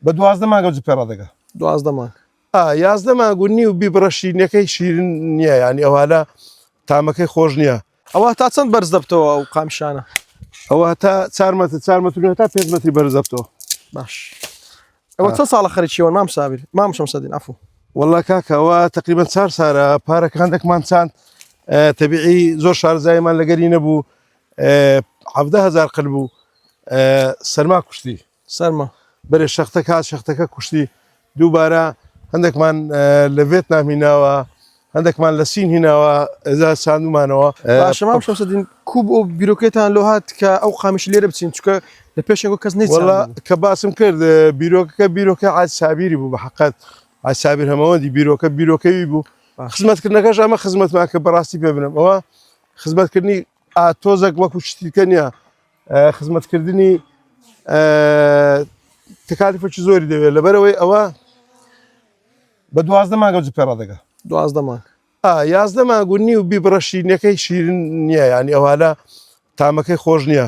بە 12 مانگە پێڕا دەگا 12 مانگ 11 مانگونی و بیبڕەشینەکەی شیرین نییە ینی ئەوانە تامەکەی خۆش نییە ئەوە تا چەند بەرز دەبتەوە ئەو قامشانە ئەوە تا 4 متر تا 5 متری بەرزەبتەوە باش ئەوە چەند ساڵە خەریکیەوە مام سابیر مام شەمسەدین عەفو والله کاکەوە تقریبا 4 سارە پارەکە هەندێکمان چاند تەبیعی زۆر شارزایمان لەگەری نەبوو 17,000 قل بوو سەرما کوشتی سەرما بەرێ شەختە کات شەختەکە کوشتی دووبارە هەندێکمان لە ڤێتنام هیناوە هەندێکمان لە سین هیناوە ئێزا ساندومانەوە باشە مام شەمسەدین کوب ئەو بیرۆکەتان لۆ هات کە ئەو قامیش لێرە بچین چونکە لە پێشێک کەس والله کە باسم کرد بیرۆکەکە عاد سابیری بوو بە حقیقت عاد سابیر هەمەوەندی بیرۆکەوی بوو خزمەتکردنەکەش ئەمە خزمەتمان کە بەڕاستی پێ بنم ئەوە خزمەتکردنی تۆزێک وەکو شتیکە نییە خزمەتکردنی تکالیفێکی زۆری دەوێت لەبەرەوەی ئەوە بە 12 مانگە پێڕا دەگا 12 مانگ 11 مانگونی و بیبڕەشینەکەی شیرین نییە ینی ئەوانە تامەکەی خۆش نییە